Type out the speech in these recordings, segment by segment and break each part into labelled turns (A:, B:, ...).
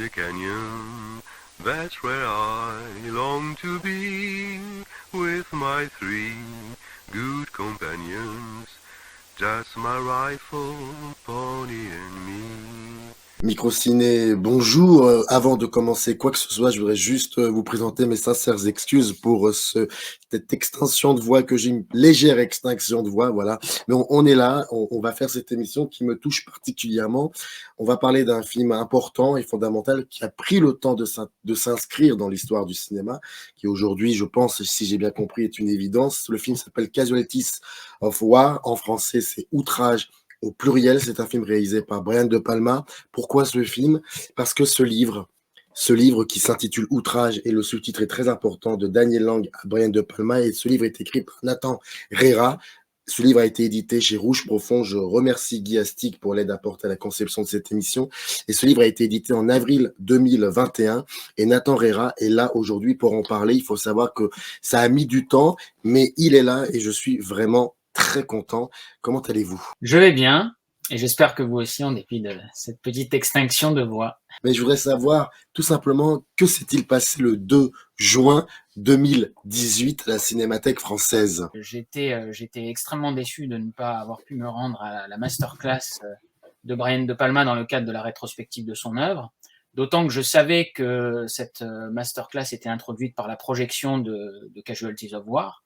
A: the canyon, that's where I long to be, with my three good companions, just my rifle, pony and me.
B: Microciné, bonjour. Avant de commencer quoi que ce soit, je voudrais juste vous présenter mes sincères excuses pour cette extinction de voix, que j'ai une légère extinction de voix, voilà. Mais on est là, on va faire cette émission qui me touche particulièrement. On va parler d'un film important et fondamental qui a pris le temps de s'inscrire dans l'histoire du cinéma, qui aujourd'hui, je pense, si j'ai bien compris, est une évidence. Le film s'appelle Casualties of War. En français, c'est Outrage au pluriel. C'est un film réalisé par Brian De Palma. Pourquoi ce film? Parce que ce livre qui s'intitule Outrage, et le sous-titre est très important, de Daniel Lang à Brian De Palma, et ce livre est écrit par Nathan Rera. Ce livre a été édité chez Rouge Profond. Je remercie Guy Astic pour l'aide apportée à la conception de cette émission. Et ce livre a été édité en avril 2021. Et Nathan Rera est là aujourd'hui pour en parler. Il faut savoir que ça a mis du temps, mais il est là et je suis vraiment très content. Comment allez-vous?
C: Je vais bien, et j'espère que vous aussi, en dépit de cette petite extinction de voix.
B: Mais je voudrais savoir tout simplement, que s'est-il passé le 2 juin 2018 à la Cinémathèque française?
C: J'étais extrêmement déçu de ne pas avoir pu me rendre à la masterclass de Brian De Palma dans le cadre de la rétrospective de son œuvre, d'autant que je savais que cette masterclass était introduite par la projection de Casualties of War,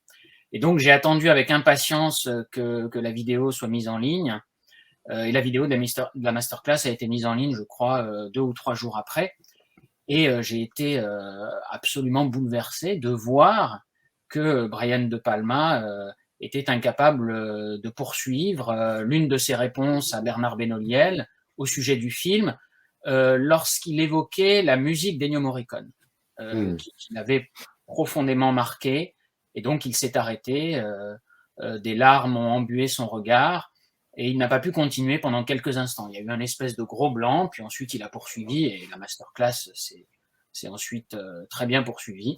C: et donc j'ai attendu avec impatience que la vidéo soit mise en ligne, et la vidéo de la masterclass a été mise en ligne, je crois, 2 ou 3 jours après, et j'ai été absolument bouleversé de voir que Brian De Palma était incapable de poursuivre l'une de ses réponses à Bernard Benoliel au sujet du film, lorsqu'il évoquait la musique d'Ennio Morricone, qui l'avait profondément marqué, et donc il s'est arrêté, des larmes ont embué son regard, et il n'a pas pu continuer pendant quelques instants. Il y a eu un espèce de gros blanc, puis ensuite il a poursuivi, et la masterclass s'est ensuite très bien poursuivie.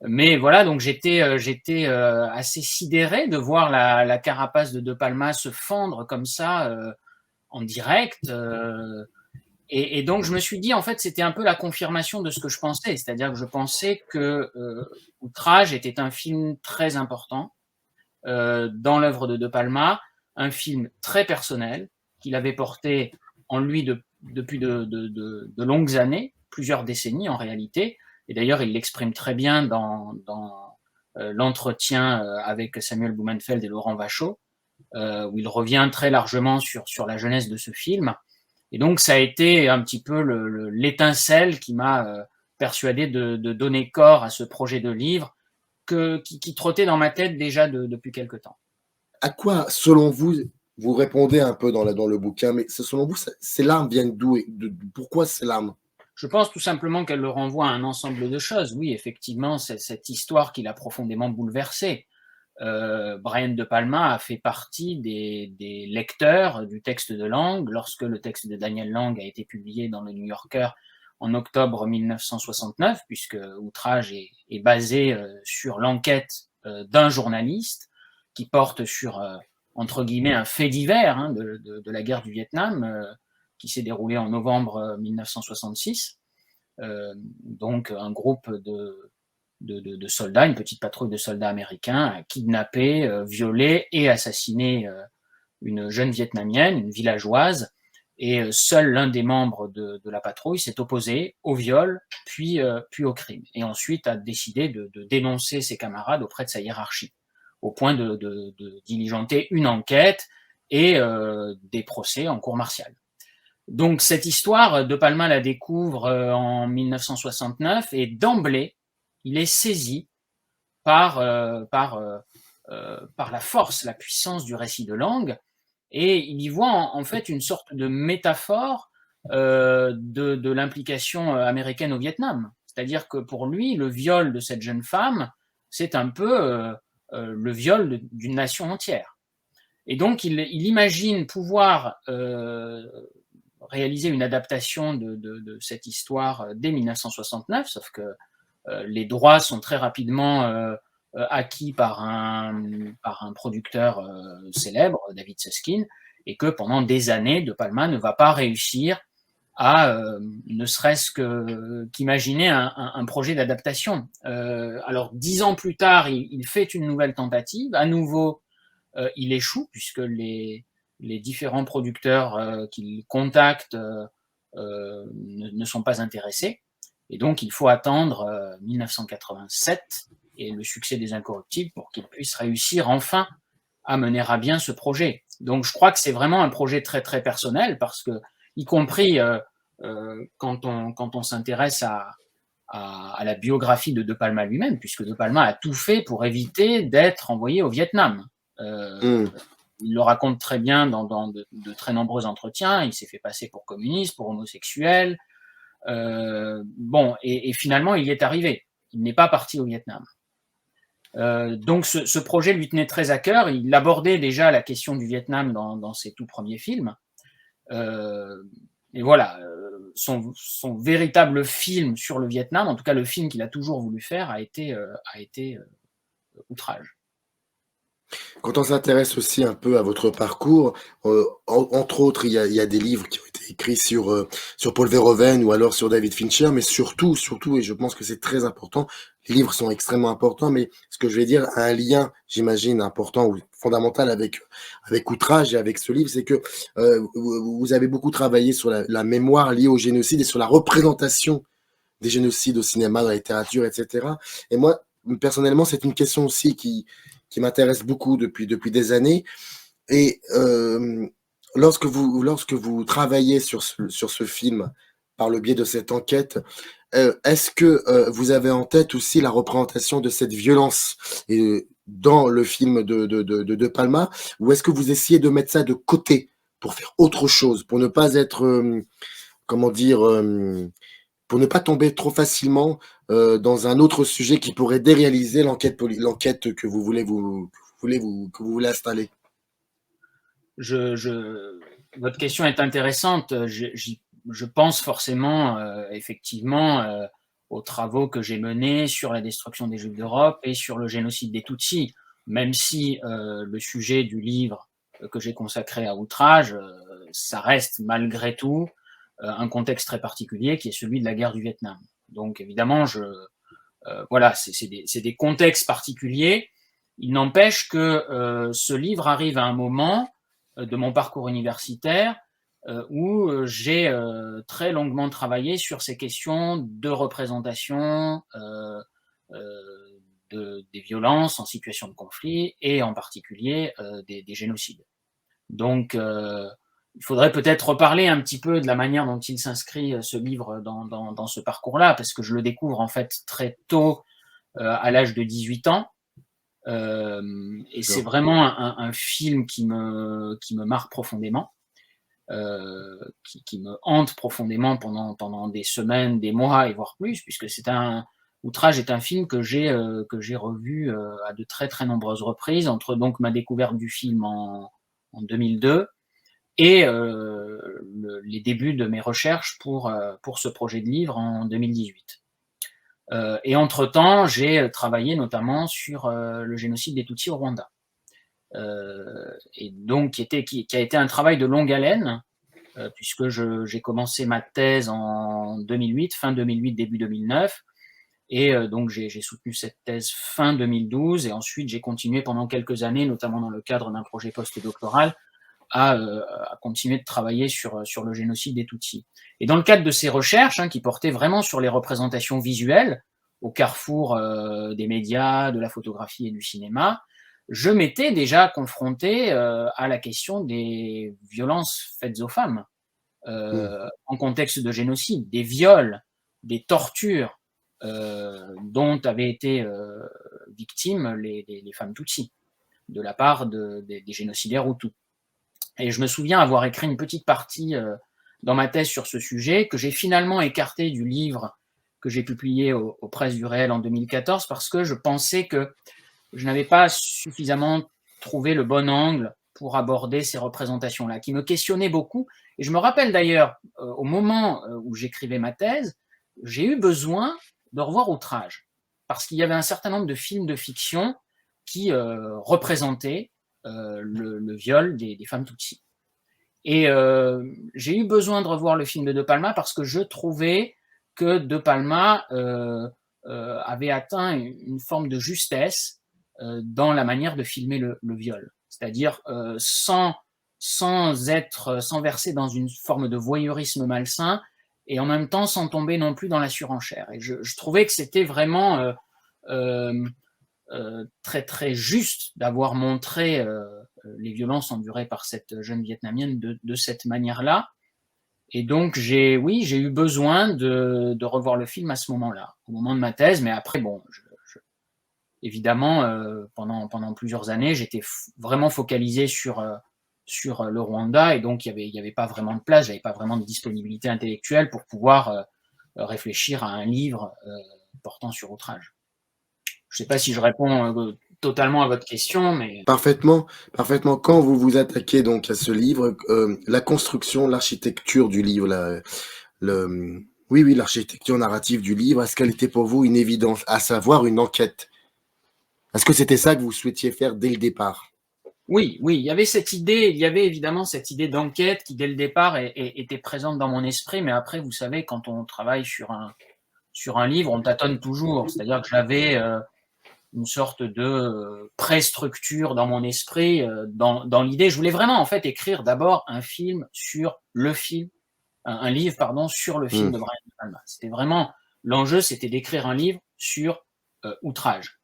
C: Mais voilà, donc j'étais assez sidéré de voir la carapace de De Palma se fendre comme ça en direct. Et donc je me suis dit, en fait, c'était un peu la confirmation de ce que je pensais, c'est-à-dire que je pensais que Outrage était un film très important dans l'œuvre de De Palma, un film très personnel qu'il avait porté en lui depuis de longues années, plusieurs décennies en réalité, et d'ailleurs il l'exprime très bien dans l'entretien avec Samuel Blumenfeld et Laurent Vachaud, où il revient très largement sur la jeunesse de ce film, et donc ça a été un petit peu l'étincelle qui m'a persuadé de donner corps à ce projet de livre qui trottait dans ma tête déjà depuis quelque temps.
B: À quoi, selon vous, vous répondez un peu dans le bouquin, mais selon vous, ces larmes viennent d'où et pourquoi ces larmes?
C: Je pense tout simplement qu'elle le renvoie à un ensemble de choses. Oui, effectivement, c'est cette histoire qui l'a profondément bouleversé. Brian De Palma a fait partie des lecteurs du texte de Lang lorsque le texte de Daniel Lang a été publié dans le New Yorker en octobre 1969, puisque Outrage est basé sur l'enquête d'un journaliste qui porte sur, entre guillemets, un fait divers de la guerre du Vietnam, qui s'est déroulé en novembre 1966. Donc un groupe de soldats, une petite patrouille de soldats américains, a kidnappé, violé et assassiné une jeune Vietnamienne, une villageoise, et seul l'un des membres de la patrouille s'est opposé au viol, puis au crime, et ensuite a décidé de dénoncer ses camarades auprès de sa hiérarchie, au point de diligenter une enquête et des procès en cour martiale. Donc cette histoire, De Palma la découvre en 1969, et d'emblée, il est saisi par la force, la puissance du récit de Lang, et il y voit en fait une sorte de métaphore de l'implication américaine au Vietnam. C'est-à-dire que pour lui, le viol de cette jeune femme, c'est un peu le viol d'une nation entière. Et donc il imagine pouvoir réaliser une adaptation de cette histoire dès 1969, sauf que les droits sont très rapidement acquis par un producteur célèbre, David Susskind, et que pendant des années, De Palma ne va pas réussir à ne serait-ce qu'imaginer un projet d'adaptation. Alors 10 ans plus tard, il fait une nouvelle tentative. À nouveau, il échoue puisque les différents producteurs qu'il contacte ne sont pas intéressés. Et donc, il faut attendre 1987 et le succès des Incorruptibles pour qu'il puisse réussir enfin à mener à bien ce projet. Donc, je crois que c'est vraiment un projet très, très personnel parce que, y compris quand on s'intéresse à la biographie de Palma lui-même, puisque De Palma a tout fait pour éviter d'être envoyé au Vietnam. Il le raconte très bien dans de très nombreux entretiens. Il s'est fait passer pour communiste, pour homosexuel. Bon, et finalement, il y est arrivé. Il n'est pas parti au Vietnam. Donc, ce projet lui tenait très à cœur. Il abordait déjà la question du Vietnam dans ses tout premiers films. Et voilà, son véritable film sur le Vietnam, en tout cas le film qu'il a toujours voulu faire, a été Outrage.
B: Quand on s'intéresse aussi un peu à votre parcours, entre autres, il y a des livres qui ont été écrits sur Paul Verhoeven ou alors sur David Fincher, mais surtout, et je pense que c'est très important, les livres sont extrêmement importants, mais ce que je vais dire a un lien, j'imagine, important ou fondamental avec Outrage et avec ce livre, c'est que vous avez beaucoup travaillé sur la mémoire liée au génocide et sur la représentation des génocides au cinéma, dans la littérature, etc. Et moi, personnellement, c'est une question aussi qui m'intéresse beaucoup depuis des années. Et lorsque vous travaillez sur ce film, par le biais de cette enquête, est-ce que vous avez en tête aussi la représentation de cette violence dans le film de Palma, ou est-ce que vous essayez de mettre ça de côté pour faire autre chose, pour ne pas être, comment dire, pour ne pas tomber trop facilement dans un autre sujet qui pourrait déréaliser l'enquête que vous voulez installer?
C: Votre question est intéressante. Je pense forcément, effectivement, aux travaux que j'ai menés sur la destruction des Juifs d'Europe et sur le génocide des Tutsis, même si le sujet du livre que j'ai consacré à Outrage, ça reste malgré tout un contexte très particulier qui est celui de la guerre du Vietnam. Donc évidemment, voilà, c'est des contextes particuliers. Il n'empêche que ce livre arrive à un moment de mon parcours universitaire où j'ai très longuement travaillé sur ces questions de représentation des violences en situation de conflit et en particulier des génocides. Donc, il faudrait peut-être reparler un petit peu de la manière dont il s'inscrit, ce livre, dans ce parcours-là, parce que je le découvre en fait très tôt, à l'âge de 18 ans. Et c'est vraiment un film qui me marque profondément, qui me hante profondément pendant des semaines, des mois et voire plus, puisque Outrage est un film que j'ai revu à de très très nombreuses reprises, entre donc ma découverte du film en 2002 et les débuts de mes recherches pour ce projet de livre en 2018. Et entre-temps, j'ai travaillé notamment sur le génocide des Tutsis au Rwanda. Et donc, qui a été un travail de longue haleine, puisque j'ai commencé ma thèse en 2008, fin 2008, début 2009. Et donc, j'ai soutenu cette thèse fin 2012, et ensuite j'ai continué pendant quelques années, notamment dans le cadre d'un projet post-doctoral, à continuer de travailler sur le génocide des Tutsis. Et dans le cadre de ces recherches, qui portaient vraiment sur les représentations visuelles, au carrefour des médias, de la photographie et du cinéma, je m'étais déjà confronté à la question des violences faites aux femmes en contexte de génocide, des viols, des tortures dont avaient été victimes les femmes Tutsis de la part des génocidaires Hutus. Et je me souviens avoir écrit une petite partie dans ma thèse sur ce sujet, que j'ai finalement écarté du livre que j'ai publié aux Presses du Réel en 2014, parce que je pensais que je n'avais pas suffisamment trouvé le bon angle pour aborder ces représentations-là, qui me questionnaient beaucoup. Et je me rappelle d'ailleurs, au moment où j'écrivais ma thèse, j'ai eu besoin de revoir Outrage, parce qu'il y avait un certain nombre de films de fiction qui représentaient le viol des femmes Tutsis. Et j'ai eu besoin de revoir le film de Palma parce que je trouvais que De Palma avait atteint une forme de justesse dans la manière de filmer le viol. C'est-à-dire sans verser dans une forme de voyeurisme malsain et en même temps sans tomber non plus dans la surenchère. Et je trouvais que c'était vraiment très très juste d'avoir montré les violences endurées par cette jeune Vietnamienne de cette manière-là. Et donc j'ai eu besoin de revoir le film à ce moment-là, au moment de ma thèse, mais après bon, évidemment pendant plusieurs années j'étais vraiment focalisé sur le Rwanda et donc il y avait pas vraiment de place, j'avais pas vraiment de disponibilité intellectuelle pour pouvoir réfléchir à un livre portant sur outrage. Je ne sais pas si je réponds totalement à votre question, mais...
B: Parfaitement, parfaitement. Quand vous vous attaquez donc à ce livre, la construction, l'architecture du livre, oui, l'architecture narrative du livre, est-ce qu'elle était pour vous une évidence, à savoir une enquête? Est-ce que c'était ça que vous souhaitiez faire dès le départ?
C: Oui, il y avait évidemment cette idée d'enquête qui, dès le départ, était présente dans mon esprit, mais après, vous savez, quand on travaille sur un livre, on tâtonne toujours. C'est-à-dire que j'avais une sorte de pré-structure dans mon esprit, dans l'idée. Je voulais vraiment, en fait, écrire d'abord un livre, sur le film de Brian De Palma. C'était vraiment, l'enjeu, c'était d'écrire un livre sur outrage.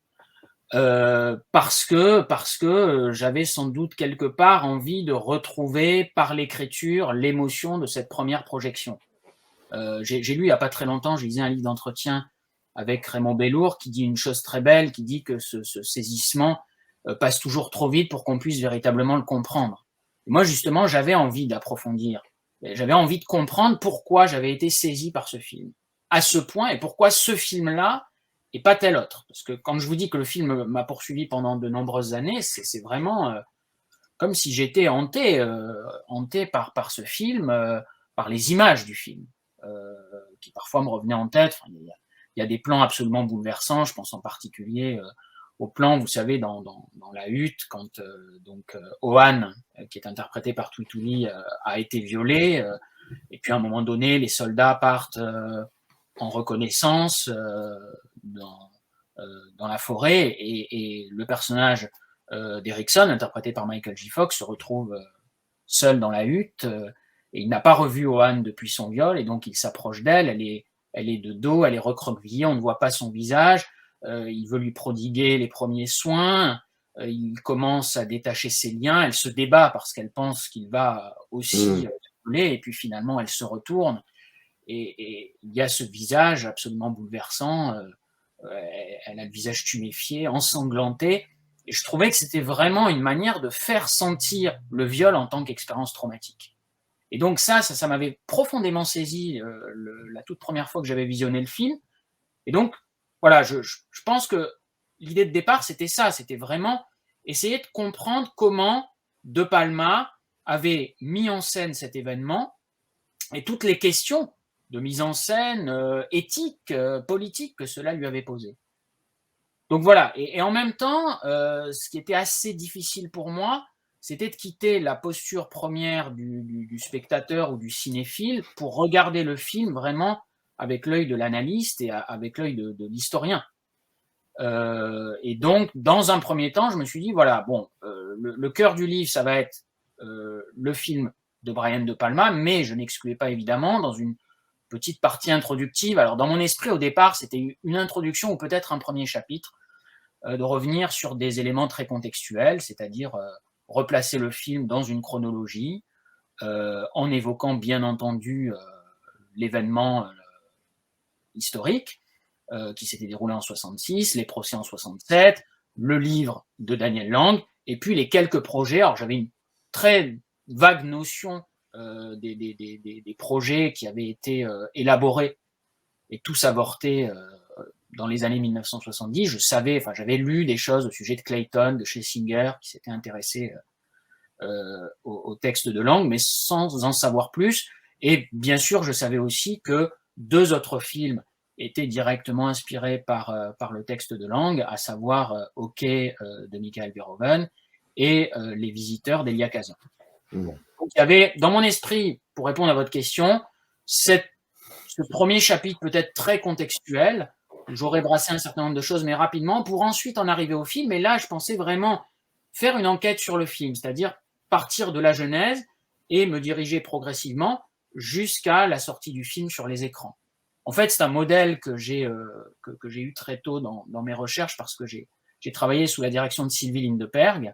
C: Parce que j'avais sans doute quelque part envie de retrouver par l'écriture l'émotion de cette première projection. J'ai lu il n'y a pas très longtemps, je lisais un livre d'entretien avec Raymond Bellour qui dit une chose très belle, qui dit que ce saisissement passe toujours trop vite pour qu'on puisse véritablement le comprendre. Et moi justement, j'avais envie d'approfondir, j'avais envie de comprendre pourquoi j'avais été saisi par ce film, à ce point, et pourquoi ce film-là et pas tel autre. Parce que quand je vous dis que le film m'a poursuivi pendant de nombreuses années, c'est vraiment comme si j'étais hanté par ce film, par les images du film, qui parfois me revenaient en tête. Enfin, il y a des plans absolument bouleversants, je pense en particulier au plan, vous savez, dans la hutte, quand Ohan, qui est interprété par Twituli, a été violé, et puis à un moment donné, les soldats partent en reconnaissance dans la forêt, et le personnage d'Erickson, interprété par Michael J. Fox, se retrouve seul dans la hutte, et il n'a pas revu Ohan depuis son viol, et donc il s'approche d'elle, elle est de dos, elle est recroquevillée, on ne voit pas son visage, il veut lui prodiguer les premiers soins, il commence à détacher ses liens, elle se débat parce qu'elle pense qu'il va aussi violer, et puis finalement elle se retourne, et il y a ce visage absolument bouleversant, elle a le visage tuméfié, ensanglanté, et je trouvais que c'était vraiment une manière de faire sentir le viol en tant qu'expérience traumatique. Et donc ça m'avait profondément saisi la toute première fois que j'avais visionné le film. Et donc, voilà, je pense que l'idée de départ, c'était ça, c'était vraiment essayer de comprendre comment De Palma avait mis en scène cet événement et toutes les questions de mise en scène, éthique, politique que cela lui avait posé. Donc voilà, et en même temps, ce qui était assez difficile pour moi, c'était de quitter la posture première du spectateur ou du cinéphile pour regarder le film vraiment avec l'œil de l'analyste et avec l'œil de l'historien. Et donc, dans un premier temps, je me suis dit, voilà, bon, le cœur du livre, ça va être le film de Brian De Palma, mais je n'excluais pas évidemment dans une petite partie introductive. Alors, dans mon esprit, au départ, c'était une introduction ou peut-être un premier chapitre, de revenir sur des éléments très contextuels, c'est-à-dire replacer le film dans une chronologie, en évoquant bien entendu l'événement historique qui s'était déroulé en 66, les procès en 67, le livre de Daniel Lang, et puis les quelques projets. Alors j'avais une très vague notion des projets qui avaient été élaborés et tous avortés dans les années 1970. J'avais lu des choses au sujet de Clayton, de Schlesinger, qui s'étaient intéressés au texte de Lang, mais sans en savoir plus. Et bien sûr, je savais aussi que 2 autres films étaient directement inspirés par le texte de Lang, à savoir OK de Michael Verhoeven et Les Visiteurs d'Elia Kazan.
B: Mmh.
C: Donc, il y avait dans mon esprit, pour répondre à votre question, ce premier chapitre peut-être très contextuel, où j'aurais brassé un certain nombre de choses, mais rapidement, pour ensuite en arriver au film. Et là, je pensais vraiment faire une enquête sur le film, c'est-à-dire partir de la genèse et me diriger progressivement jusqu'à la sortie du film sur les écrans. En fait, c'est un modèle que j'ai eu très tôt dans mes recherches, parce que j'ai travaillé sous la direction de Sylvie Lindeperg,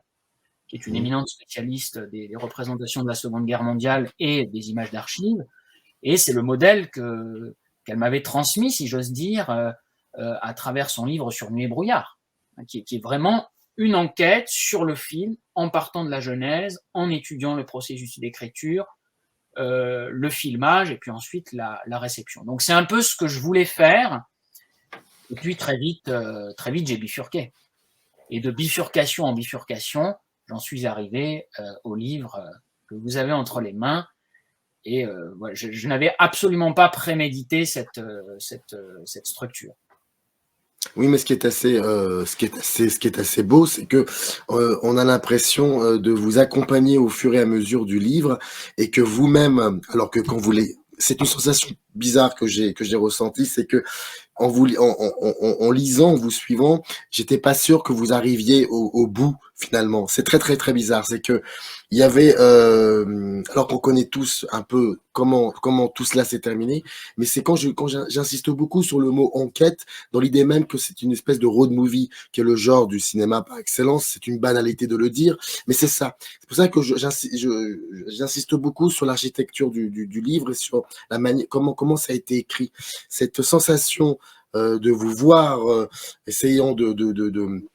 C: qui est une éminente spécialiste des représentations de la Seconde Guerre mondiale et des images d'archives. Et c'est le modèle qu'elle m'avait transmis, si j'ose dire, à travers son livre sur Nuit et brouillard, qui est vraiment une enquête sur le film en partant de la genèse, en étudiant le processus d'écriture, le filmage et puis ensuite la réception. Donc c'est un peu ce que je voulais faire. Et puis très vite j'ai bifurqué. Et de bifurcation en bifurcation, j'en suis arrivé au livre que vous avez entre les mains. Et voilà, je n'avais absolument pas prémédité cette structure.
B: Oui, mais ce qui est assez beau, c'est que on a l'impression de vous accompagner au fur et à mesure du livre, et que vous-même, alors que quand vous c'est une sensation bizarre que j'ai ressentie, c'est que en lisant, en vous suivant, j'étais pas sûr que vous arriviez au bout finalement. C'est très très très bizarre. C'est que il y avait, alors qu'on connaît tous un peu comment tout cela s'est terminé, mais c'est quand j'insiste beaucoup sur le mot enquête, dans l'idée même que c'est une espèce de road movie, qui est le genre du cinéma par excellence. C'est une banalité de le dire, mais c'est ça. C'est pour ça que j'insiste beaucoup sur l'architecture du livre et sur la manière, comment ça a été écrit. Cette sensation de vous voir essayant de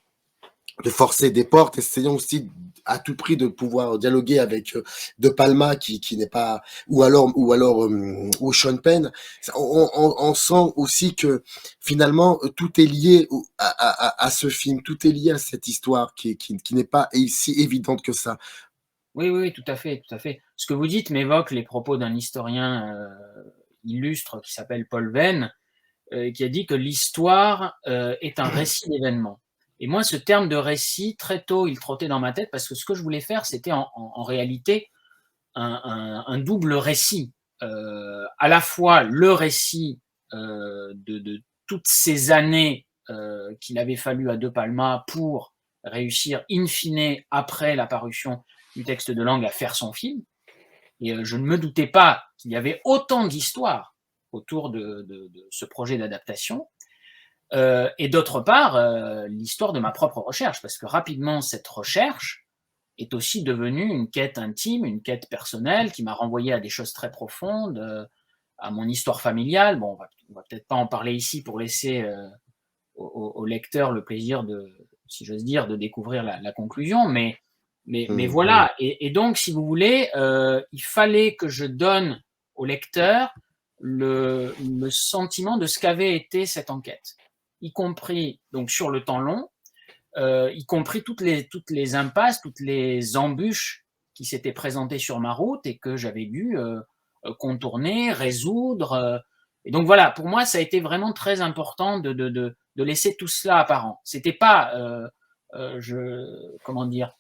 B: forcer des portes, essayant aussi à tout prix de pouvoir dialoguer avec De Palma qui n'est pas, ou alors ou Sean Penn. On sent aussi que finalement tout est lié à ce film, tout est lié à cette histoire qui n'est pas si évidente que ça.
C: Oui, tout à fait, tout à fait. Ce que vous dites m'évoque les propos d'un historien illustre qui s'appelle Paul Venn, qui a dit que l'histoire est un récit d'événements. Et moi, ce terme de récit, très tôt, il trottait dans ma tête, parce que ce que je voulais faire, c'était en réalité un double récit. À la fois le récit de toutes ces années qu'il avait fallu à De Palma pour réussir, in fine, après la parution du texte de langue, à faire son film. Et je ne me doutais pas qu'il y avait autant d'histoires autour de ce projet d'adaptation. Et d'autre part, l'histoire de ma propre recherche, parce que rapidement, cette recherche est aussi devenue une quête intime, une quête personnelle, qui m'a renvoyé à des choses très profondes, à mon histoire familiale. Bon, on va peut-être pas en parler ici pour laisser au lecteur le plaisir si j'ose dire, de découvrir la conclusion, mais voilà. Et donc, si vous voulez, il fallait que je donne au lecteur le sentiment de ce qu'avait été cette enquête, y compris donc sur le temps long, y compris toutes les impasses, toutes les embûches qui s'étaient présentées sur ma route et que j'avais dû contourner, résoudre. Et donc voilà, pour moi, ça a été vraiment très important de laisser tout cela apparent. C'était pas, comment dire,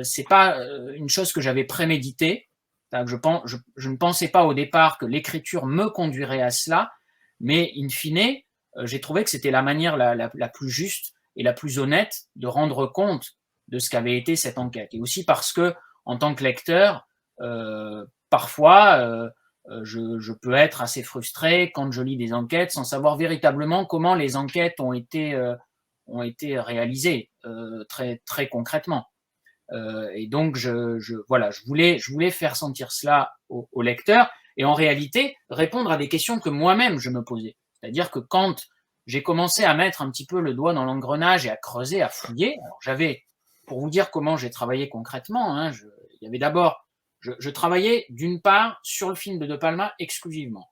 C: c'est pas une chose que j'avais préméditée. Je ne pensais pas au départ que l'écriture me conduirait à cela, mais in fine, j'ai trouvé que c'était la manière la plus juste et la plus honnête de rendre compte de ce qu'avait été cette enquête. Et aussi parce que, en tant que lecteur, parfois, je peux être assez frustré quand je lis des enquêtes sans savoir véritablement comment les enquêtes ont été réalisées très, très concrètement. Et donc, voilà, je voulais faire sentir cela au lecteur et en réalité répondre à des questions que moi-même je me posais. C'est-à-dire que quand j'ai commencé à mettre un petit peu le doigt dans l'engrenage et à creuser, à fouiller, alors pour vous dire comment j'ai travaillé concrètement, hein, il y avait d'abord, je travaillais d'une part sur le film de De Palma exclusivement,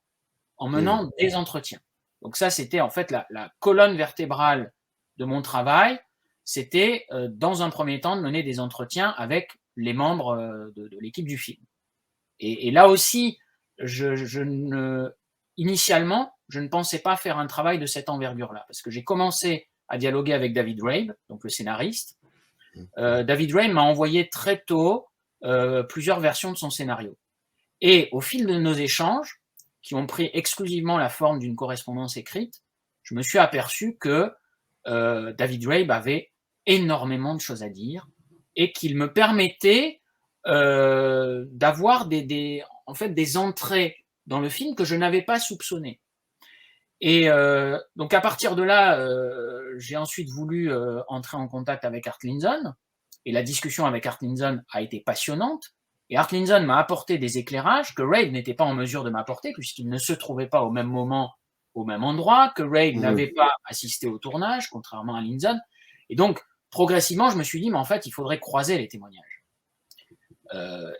C: en menant des entretiens. Donc ça, c'était en fait la colonne vertébrale de mon travail. C'était dans un premier temps de mener des entretiens avec les membres de l'équipe du film. Et là aussi, initialement, je ne pensais pas faire un travail de cette envergure-là, parce que j'ai commencé à dialoguer avec David Rabe, donc le scénariste. David Rabe m'a envoyé très tôt plusieurs versions de son scénario. Et au fil de nos échanges, qui ont pris exclusivement la forme d'une correspondance écrite, je me suis aperçu que David Rabe avait énormément de choses à dire et qu'il me permettait d'avoir en fait, des entrées dans le film que je n'avais pas soupçonnées. Et donc à partir de là, j'ai ensuite voulu entrer en contact avec Art Linson, et la discussion avec Art Linson a été passionnante. Et Art Linson m'a apporté des éclairages que Rabe n'était pas en mesure de m'apporter, puisqu'il ne se trouvait pas au même moment, au même endroit, que Rabe n'avait pas assisté au tournage, contrairement à Linson. Et donc, progressivement, je me suis dit, mais en fait, il faudrait croiser les témoignages.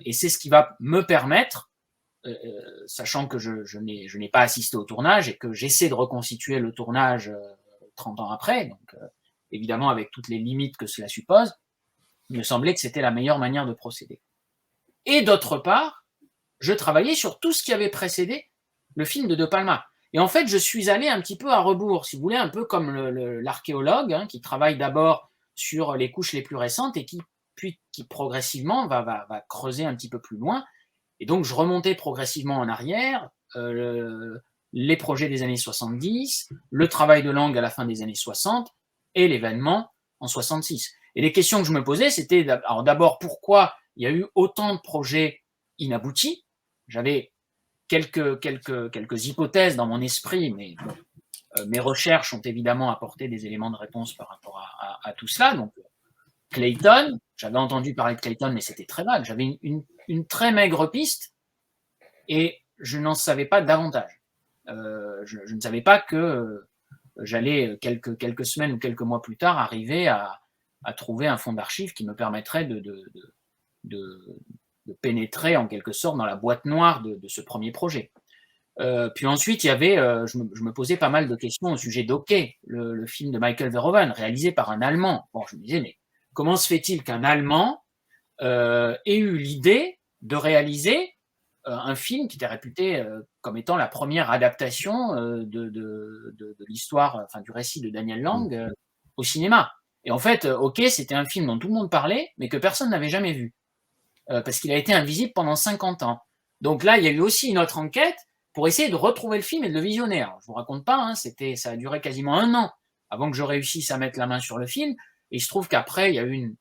C: Et c'est ce qui va me permettre, sachant que je n'ai pas assisté au tournage et que j'essaie de reconstituer le tournage 30 ans après, donc évidemment avec toutes les limites que cela suppose, il me semblait que c'était la meilleure manière de procéder. Et d'autre part, je travaillais sur tout ce qui avait précédé le film de De Palma. Et en fait, je suis allé un petit peu à rebours, si vous voulez, un peu comme l'archéologue, qui travaille d'abord sur les couches les plus récentes et qui progressivement va creuser un petit peu plus loin. Et donc, je remontais progressivement en arrière, les projets des années 70, le travail de langue à la fin des années 60 et l'événement en 66. Et les questions que je me posais, c'était d'abord pourquoi il y a eu autant de projets inaboutis. J'avais quelques hypothèses dans mon esprit, mais mes recherches ont évidemment apporté des éléments de réponse par rapport à tout cela. Donc, Clayton, j'avais entendu parler de Clayton, mais c'était très vague. J'avais une très maigre piste et je n'en savais pas davantage. Je ne savais pas que j'allais, quelques semaines ou quelques mois plus tard, arriver à trouver un fonds d'archives qui me permettrait de pénétrer en quelque sorte dans la boîte noire de ce premier projet. Puis ensuite, il y avait, je me posais pas mal de questions au sujet d'Ok, le film de Michael Verhoeven, réalisé par un Allemand. Bon, je me disais, mais comment se fait-il qu'un Allemand ait eu l'idée de réaliser un film qui était réputé comme étant la première adaptation de l'histoire, enfin du récit de Daniel Lang au cinéma. Et en fait, OK, c'était un film dont tout le monde parlait, mais que personne n'avait jamais vu, parce qu'il a été invisible pendant 50 ans. Donc là, il y a eu aussi une autre enquête pour essayer de retrouver le film et de le visionner. Alors, je vous raconte pas, hein, ça a duré quasiment 1 an avant que je réussisse à mettre la main sur le film. Et il se trouve qu'après, il y a eu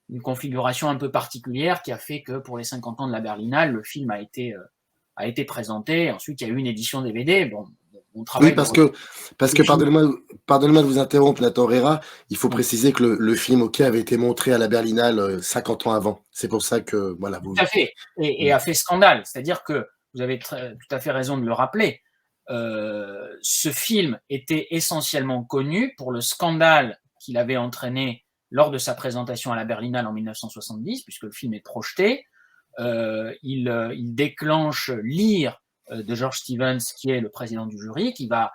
C: une configuration un peu particulière qui a fait que pour les 50 ans de la Berlinale, le film a été présenté. Ensuite, il y a eu une édition DVD. Bon, on travaille.
B: Oui, parce que pardonnez-moi de vous interrompre, Nathan Herrera. Il faut préciser que le film OK avait été montré à la Berlinale 50 ans avant. C'est pour ça que voilà.
C: Tout à fait, et a fait scandale. C'est-à-dire que vous avez tout à fait raison de le rappeler. Ce film était essentiellement connu pour le scandale qu'il avait entraîné lors de sa présentation à la Berlinale en 1970, puisque le film est projeté. Il déclenche l'ire de George Stevens, qui est le président du jury, qui va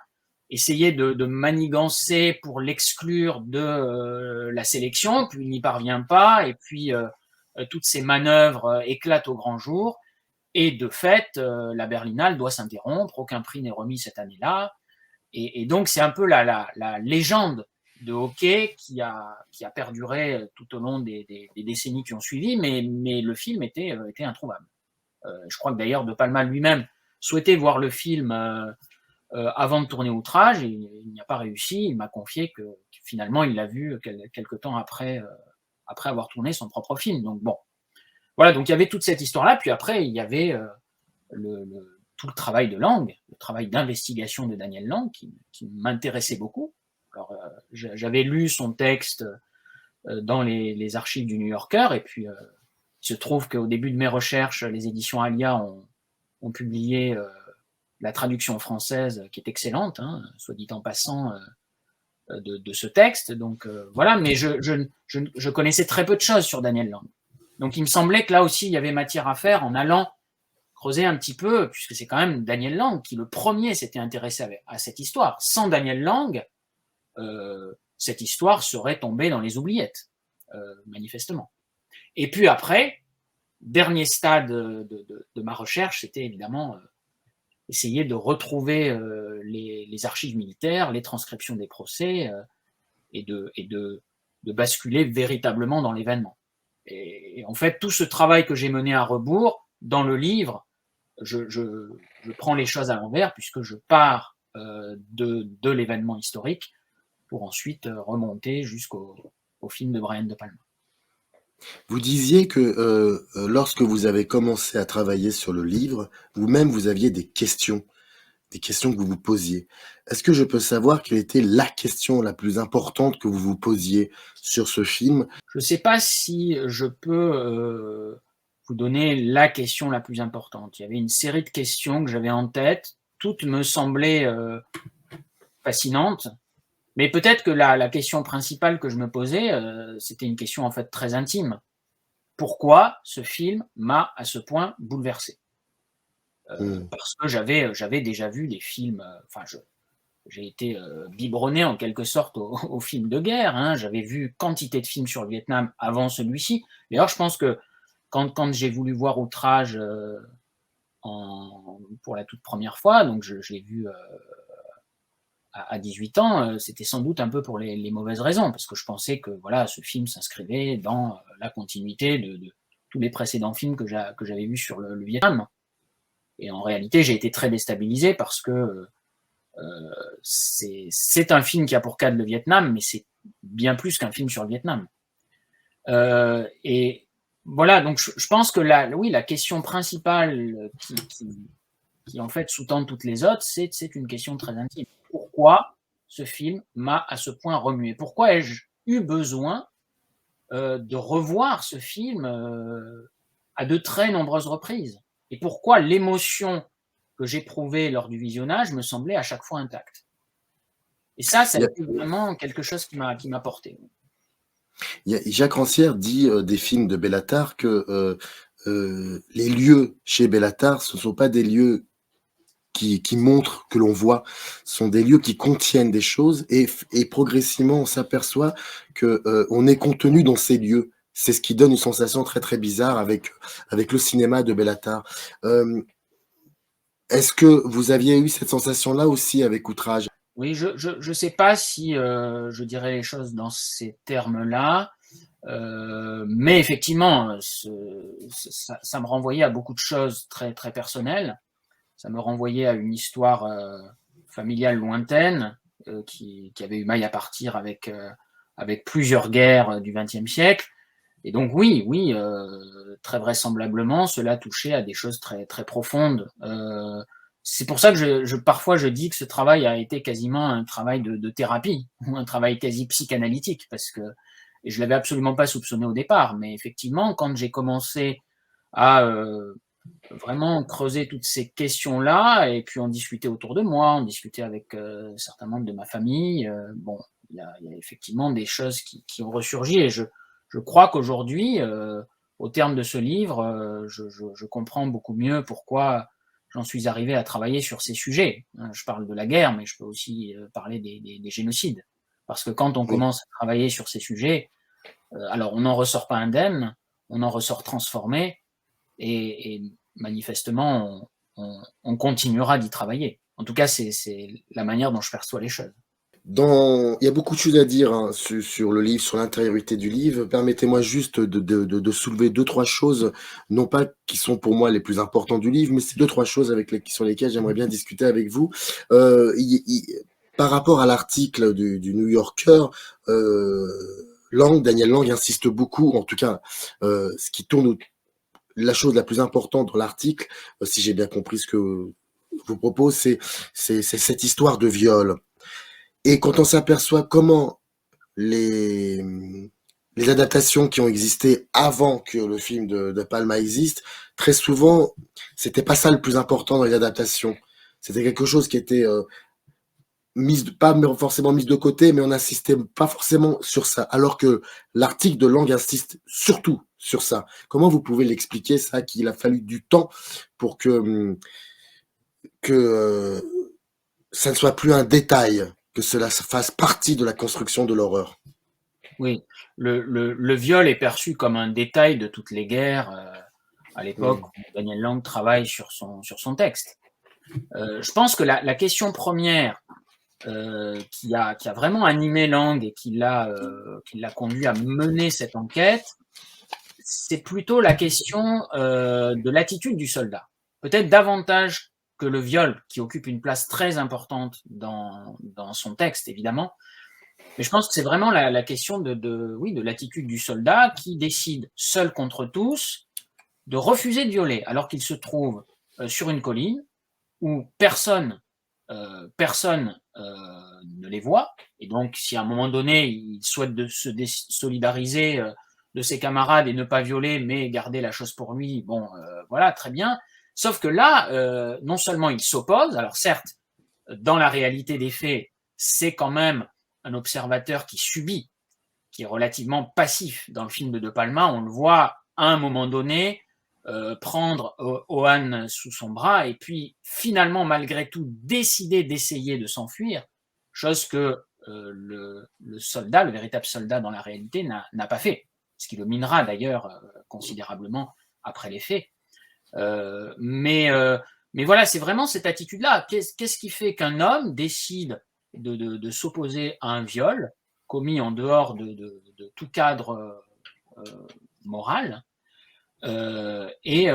C: essayer de manigancer pour l'exclure de la sélection, puis il n'y parvient pas, et puis toutes ces manœuvres éclatent au grand jour, et de fait, la Berlinale doit s'interrompre, aucun prix n'est remis cette année-là, et donc c'est un peu la légende de hockey qui a perduré tout au long des décennies qui ont suivi, mais le film était introuvable. Je crois que d'ailleurs De Palma lui-même souhaitait voir le film avant de tourner Outrage, et il n'y a pas réussi. Il m'a confié que finalement il l'a vu quelque temps après avoir tourné son propre film. Donc bon, voilà, donc il y avait toute cette histoire-là, puis après il y avait tout le travail de Lang, le travail d'investigation de Daniel Lang qui m'intéressait beaucoup. Alors, j'avais lu son texte dans les archives du New Yorker, et puis il se trouve qu'au début de mes recherches, les éditions Alia ont publié la traduction française, qui est excellente, hein, soit dit en passant, de ce texte. Donc voilà, mais je connaissais très peu de choses sur Daniel Lang. Donc il me semblait que là aussi, il y avait matière à faire en allant creuser un petit peu, puisque c'est quand même Daniel Lang qui, le premier, s'était intéressé à cette histoire. Sans Daniel Lang, cette histoire serait tombée dans les oubliettes, manifestement. Et puis après, dernier stade de ma recherche, c'était évidemment essayer de retrouver les archives militaires, les transcriptions des procès, et de basculer véritablement dans l'événement. et en fait, tout ce travail que j'ai mené à rebours, dans le livre, je prends les choses à l'envers puisque je pars de l'événement historique pour ensuite remonter au film de Brian De Palma.
B: Vous disiez que lorsque vous avez commencé à travailler sur le livre, vous-même, vous aviez des questions que vous vous posiez. Est-ce que je peux savoir quelle était la question la plus importante que vous vous posiez sur ce film?
C: Je ne sais pas si je peux vous donner la question la plus importante. Il y avait une série de questions que j'avais en tête. Toutes me semblaient fascinantes. Mais peut-être que la question principale que je me posais, c'était une question en fait très intime. Pourquoi ce film m'a à ce point bouleversé? Parce que j'avais déjà vu des films, enfin j'ai été biberonné en quelque sorte aux films de guerre, hein. J'avais vu quantité de films sur le Vietnam avant celui-ci. D'ailleurs, je pense que quand j'ai voulu voir Outrage pour la toute première fois, donc je l'ai vu à 18 ans, c'était sans doute un peu pour les mauvaises raisons, parce que je pensais que voilà, ce film s'inscrivait dans la continuité de tous les précédents films que j'avais vus sur le Vietnam. Et en réalité, j'ai été très déstabilisé parce que c'est un film qui a pour cadre le Vietnam, mais c'est bien plus qu'un film sur le Vietnam. Et voilà, donc je pense que la question principale qui en fait sous-tend toutes les autres, c'est une question très intime. Pourquoi ce film m'a à ce point remué? Pourquoi ai-je eu besoin de revoir ce film à de très nombreuses reprises? Et pourquoi l'émotion que j'éprouvais lors du visionnage me semblait à chaque fois intacte? Et ça a été vraiment quelque chose qui m'a porté.
B: Jacques Rancière dit des films de Béla Tarr que les lieux chez Béla Tarr, ce ne sont pas des lieux qui montrent, que l'on voit, ce sont des lieux qui contiennent des choses et progressivement on s'aperçoit que on est contenu dans ces lieux. C'est ce qui donne une sensation très très bizarre avec le cinéma de Béla Tarr. Est-ce que vous aviez eu cette sensation-là aussi avec Outrage?
C: Oui, je sais pas si je dirais les choses dans ces termes-là, mais effectivement, ça me renvoyait à beaucoup de choses très, très personnelles. Ça me renvoyait à une histoire familiale lointaine qui avait eu maille à partir avec plusieurs guerres du XXe siècle. Et donc oui, très vraisemblablement, cela touchait à des choses très, très profondes. C'est pour ça que parfois je dis que ce travail a été quasiment un travail de thérapie, ou un travail quasi psychanalytique, parce que et je l'avais absolument pas soupçonné au départ, mais effectivement, quand j'ai commencé à vraiment creuser toutes ces questions-là, et puis en discuter autour de moi, en discuter avec certains membres de ma famille, bon, il y a effectivement des choses qui ont ressurgi, et je crois qu'aujourd'hui, au terme de ce livre, je comprends beaucoup mieux pourquoi j'en suis arrivé à travailler sur ces sujets. Je parle de la guerre, mais je peux aussi parler des génocides. Parce que quand on
B: Oui.
C: commence à travailler sur ces sujets, alors on n'en ressort pas indemne, on en ressort transformé, et manifestement, on continuera d'y travailler. En tout cas, c'est la manière dont je perçois les choses.
B: Il y a beaucoup de choses à dire hein, sur le livre, sur l'intériorité du livre. Permettez-moi juste de soulever deux, trois choses, non pas qui sont pour moi les plus importantes du livre, mais c'est deux, trois choses sur lesquelles j'aimerais bien discuter avec vous. Par rapport à l'article du New Yorker, Daniel Lang insiste beaucoup, en tout cas, ce qui tourne, la chose la plus importante dans l'article, si j'ai bien compris ce que vous propose, c'est cette histoire de viol. Et quand on s'aperçoit comment les adaptations qui ont existé avant que le film de Palma existe, très souvent, c'était pas ça le plus important dans les adaptations. C'était quelque chose qui était pas forcément mise de côté, mais on n'insistait pas forcément sur ça. Alors que l'article de Lang insiste surtout sur ça. Comment vous pouvez l'expliquer, ça, qu'il a fallu du temps pour que ça ne soit plus un détail, que cela fasse partie de la construction de l'horreur?
C: Oui, le viol est perçu comme un détail de toutes les guerres à l'époque où Daniel Lang travaille sur son texte. Je pense que la question première qui a vraiment animé Lang et qui l'a conduit à mener cette enquête, c'est plutôt la question de l'attitude du soldat. Peut-être davantage que le viol, qui occupe une place très importante dans son texte, évidemment. Mais je pense que c'est vraiment la question de l'attitude du soldat qui décide, seul contre tous, de refuser de violer, alors qu'il se trouve sur une colline où personne ne les voit. Et donc, si à un moment donné, il souhaite de se désolidariser de ses camarades et ne pas violer, mais garder la chose pour lui, bon, voilà, très bien. Sauf que là, non seulement il s'oppose, alors certes, dans la réalité des faits, c'est quand même un observateur qui subit, qui est relativement passif. Dans le film de De Palma, on le voit à un moment donné prendre Ohan sous son bras et puis finalement, malgré tout, décider d'essayer de s'enfuir, chose que le soldat, le véritable soldat dans la réalité, n'a pas fait, ce qui le minera d'ailleurs considérablement après les faits. Mais voilà, c'est vraiment cette attitude-là. Qu'est-ce qui fait qu'un homme décide de s'opposer à un viol commis en dehors de tout cadre moral et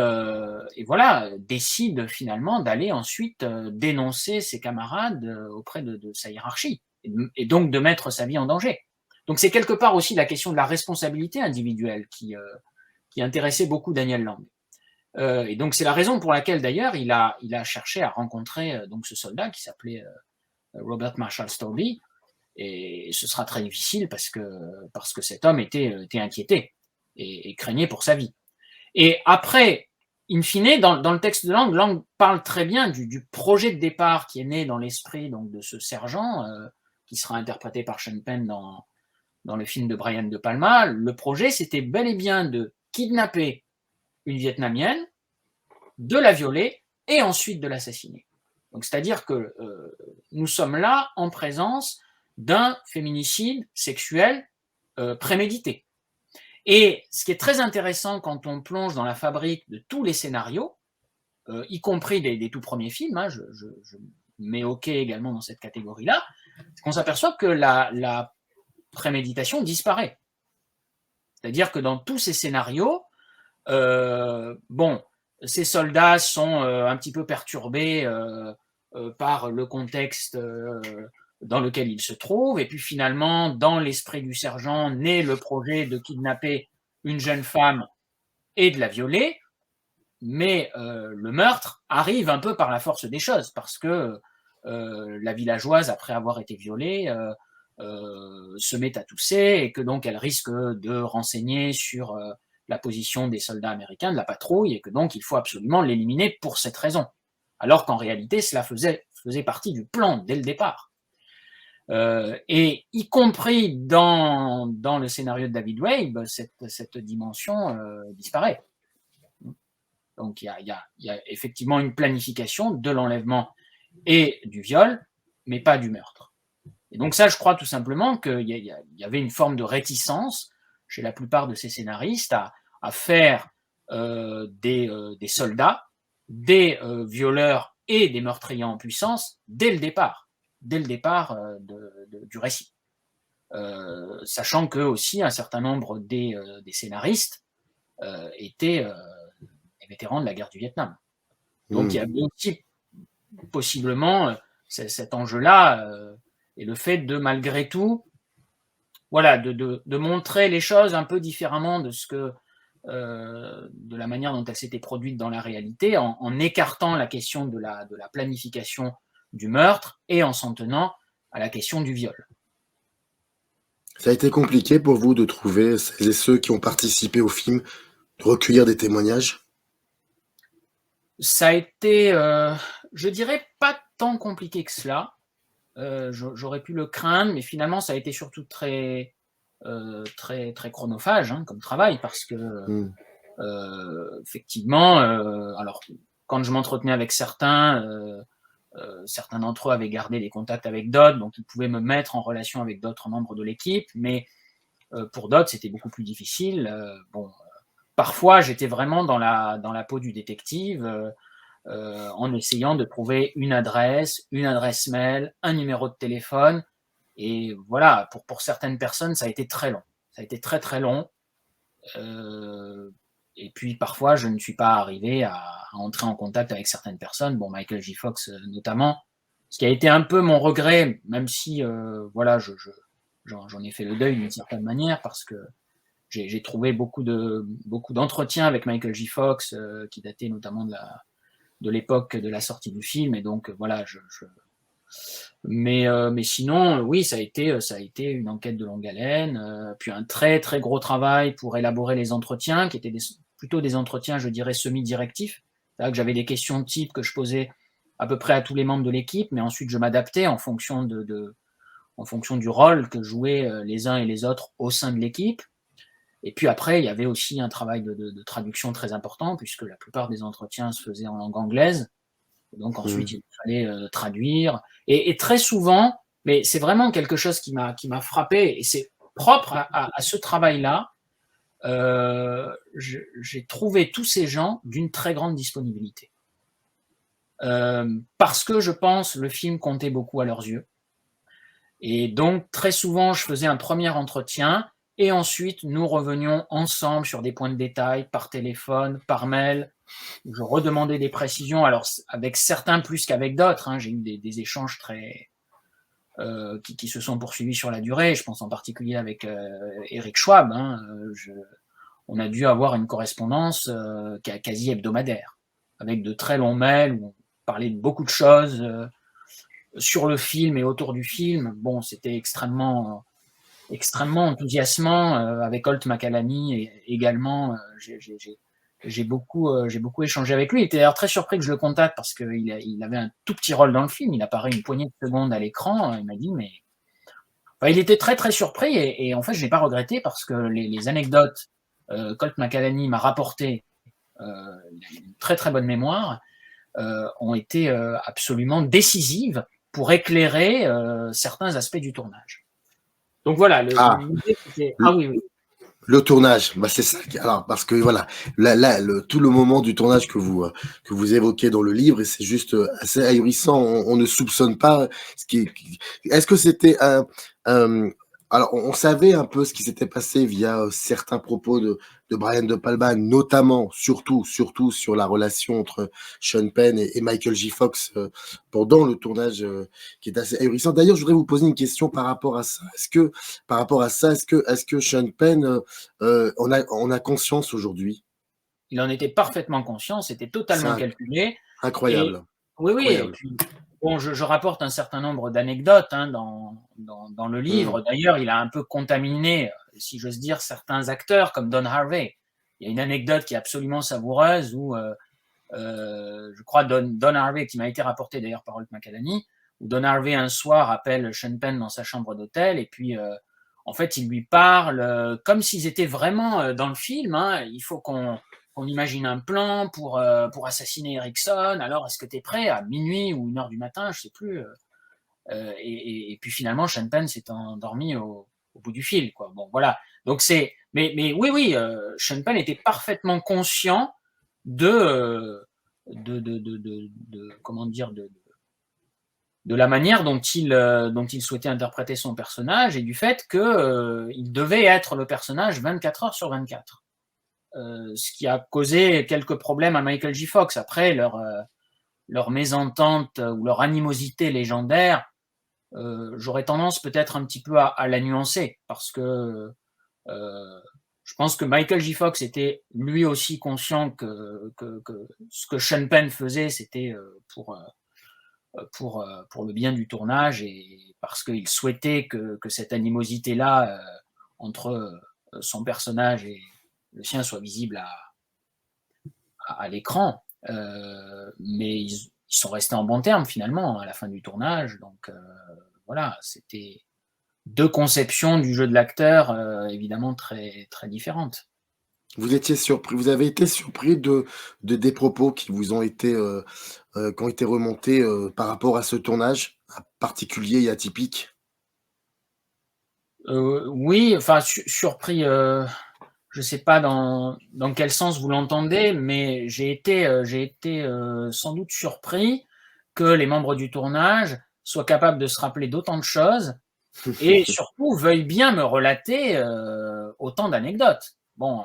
C: voilà, décide finalement d'aller ensuite dénoncer ses camarades auprès de sa hiérarchie et donc de mettre sa vie en danger. Donc c'est quelque part aussi la question de la responsabilité individuelle qui intéressait beaucoup Daniel Land. Et donc c'est la raison pour laquelle d'ailleurs il a cherché à rencontrer donc ce soldat qui s'appelait Robert Marshall Stobie, et ce sera très difficile parce que cet homme était inquiété et craignait pour sa vie. Et après, in fine, dans le texte de Lang parle très bien du projet de départ qui est né dans l'esprit donc de ce sergent qui sera interprété par Sean Penn dans le film de Brian De Palma. Le projet, c'était bel et bien de kidnapper une Vietnamienne, de la violer et ensuite de l'assassiner. Donc, c'est-à-dire que nous sommes là en présence d'un féminicide sexuel prémédité. Et ce qui est très intéressant quand on plonge dans la fabrique de tous les scénarios, y compris des tout premiers films, hein, je mets OK également dans cette catégorie-là, c'est qu'on s'aperçoit que la préméditation disparaît. C'est-à-dire que dans tous ces scénarios, bon, ces soldats sont un petit peu perturbés par le contexte dans lequel ils se trouvent, et puis finalement, dans l'esprit du sergent, naît le projet de kidnapper une jeune femme et de la violer, mais le meurtre arrive un peu par la force des choses, parce que la villageoise, après avoir été violée, se met à tousser, et que donc elle risque de renseigner sur la position des soldats américains, de la patrouille, et que donc il faut absolument l'éliminer pour cette raison. Alors qu'en réalité, cela faisait partie du plan dès le départ. Et y compris dans le scénario de David Weib, cette dimension disparaît. Donc il y a effectivement une planification de l'enlèvement et du viol, mais pas du meurtre. Et donc ça, je crois tout simplement qu'il y avait une forme de réticence chez la plupart de ces scénaristes à faire des soldats, des violeurs et des meurtriers en puissance dès le départ du récit. Sachant que aussi un certain nombre des scénaristes étaient vétérans de la guerre du Vietnam. Donc il y avait aussi possiblement cet enjeu-là et le fait de, malgré tout, voilà, de montrer les choses un peu différemment de ce que de la manière dont elles s'étaient produites dans la réalité, en écartant la question de la planification du meurtre et en s'en tenant à la question du viol.
B: Ça a été compliqué pour vous de trouver celles et ceux qui ont participé au film, de recueillir des témoignages?
C: Ça a été, je dirais, pas tant compliqué que cela. J'aurais pu le craindre, mais finalement, ça a été surtout très chronophage comme travail, parce que effectivement, alors quand je m'entretenais avec certains d'entre eux avaient gardé des contacts avec d'autres, donc ils pouvaient me mettre en relation avec d'autres membres de l'équipe, mais pour d'autres, c'était beaucoup plus difficile. Parfois, j'étais vraiment dans la peau du détective, en essayant de trouver une adresse mail, un numéro de téléphone. Et voilà, pour certaines personnes, ça a été très long. Ça a été très, très long. Et puis parfois, je ne suis pas arrivé à entrer en contact avec certaines personnes, bon, Michael J. Fox notamment, ce qui a été un peu mon regret, même si voilà, j'en ai fait le deuil d'une certaine manière, parce que j'ai trouvé beaucoup d'entretiens avec Michael J. Fox qui dataient notamment de l'époque de la sortie du film, et donc voilà, mais sinon, oui, ça a été une enquête de longue haleine, puis un très très gros travail pour élaborer les entretiens, qui étaient plutôt des entretiens, je dirais, semi-directifs. C'est-à-dire que j'avais des questions de type que je posais à peu près à tous les membres de l'équipe, mais ensuite je m'adaptais en fonction en fonction du rôle que jouaient les uns et les autres au sein de l'équipe. Et puis après, il y avait aussi un travail de traduction très important, puisque la plupart des entretiens se faisaient en langue anglaise. Donc ensuite, il fallait traduire. Et très souvent, mais c'est vraiment quelque chose qui m'a frappé, et c'est propre à ce travail-là, j'ai trouvé tous ces gens d'une très grande disponibilité. Parce que je pense le film comptait beaucoup à leurs yeux. Et donc très souvent, je faisais un premier entretien, et ensuite nous revenions ensemble sur des points de détail, par téléphone, par mail. Je redemandais des précisions, alors avec certains plus qu'avec d'autres, hein. J'ai eu des échanges très qui se sont poursuivis sur la durée. Je pense en particulier avec Eric Schwab, hein. On a dû avoir une correspondance quasi hebdomadaire, avec de très longs mails où on parlait de beaucoup de choses sur le film et autour du film. Bon, c'était extrêmement enthousiasmant. Avec Holt McCallany et également, j'ai beaucoup échangé avec lui. Il était d'ailleurs très surpris que je le contacte, parce qu'il avait un tout petit rôle dans le film. Il apparaît une poignée de secondes à l'écran. Il m'a dit, mais enfin, il était très très surpris, et en fait, je n'ai pas regretté, parce que les anecdotes Colt McCallany m'a rapporté, il a une très très bonne mémoire, ont été absolument décisives pour éclairer certains aspects du tournage. Donc voilà, l'idée c'était... Ah oui, oui.
B: Le tournage, bah c'est ça. Alors parce que voilà, là tout le moment du tournage que vous évoquez dans le livre, et c'est juste assez ahurissant. On ne soupçonne pas ce qui. Est-ce que c'était alors on savait un peu ce qui s'était passé via certains propos de Brian De Palma, notamment surtout sur la relation entre Sean Penn et Michael J. Fox pendant le tournage, qui est assez ahurissant. D'ailleurs, je voudrais vous poser une question par rapport à ça. Est-ce que Sean Penn on a conscience aujourd'hui?
C: Il en était parfaitement conscient, c'était totalement calculé.
B: Incroyable.
C: Oui,
B: incroyable.
C: Et puis, bon, je rapporte un certain nombre d'anecdotes hein, dans le livre. D'ailleurs, il a un peu contaminé, si j'ose dire, certains acteurs comme Don Harvey. Il y a une anecdote qui est absolument savoureuse où, je crois, Don Harvey, qui m'a été rapporté d'ailleurs par Holt McCallany, où Don Harvey un soir appelle Sean Penn dans sa chambre d'hôtel, et puis en fait, il lui parle comme s'ils étaient vraiment dans le film. Hein. Il faut qu'on imagine un plan pour assassiner Erickson. Alors, est-ce que tu es prêt à minuit ou 1h du matin, je sais plus. Et puis finalement, Sean Penn s'est endormi au bout du fil, quoi. Bon, voilà. Donc c'est, mais oui, Sean Penn était parfaitement conscient de comment dire, de la manière dont il souhaitait interpréter son personnage, et du fait qu'il devait être le personnage 24 heures sur 24. Ce qui a causé quelques problèmes à Michael J. Fox. Après, leur mésentente ou leur animosité légendaire, j'aurais tendance peut-être un petit peu à la nuancer, parce que je pense que Michael J. Fox était lui aussi conscient que ce que Sean Penn faisait, c'était pour le bien du tournage, et parce qu'il souhaitait que cette animosité-là entre son personnage et le sien soit visible à l'écran. Mais ils sont restés en bons termes finalement à la fin du tournage. Donc voilà, c'était deux conceptions du jeu de l'acteur évidemment très, très différentes.
B: Vous avez été surpris des propos qui vous ont été qui ont été remontés par rapport à ce tournage particulier et atypique?
C: Oui, enfin surpris. Je ne sais pas dans quel sens vous l'entendez, mais j'ai été sans doute surpris que les membres du tournage soient capables de se rappeler d'autant de choses, et surtout veuillent bien me relater autant d'anecdotes. bon,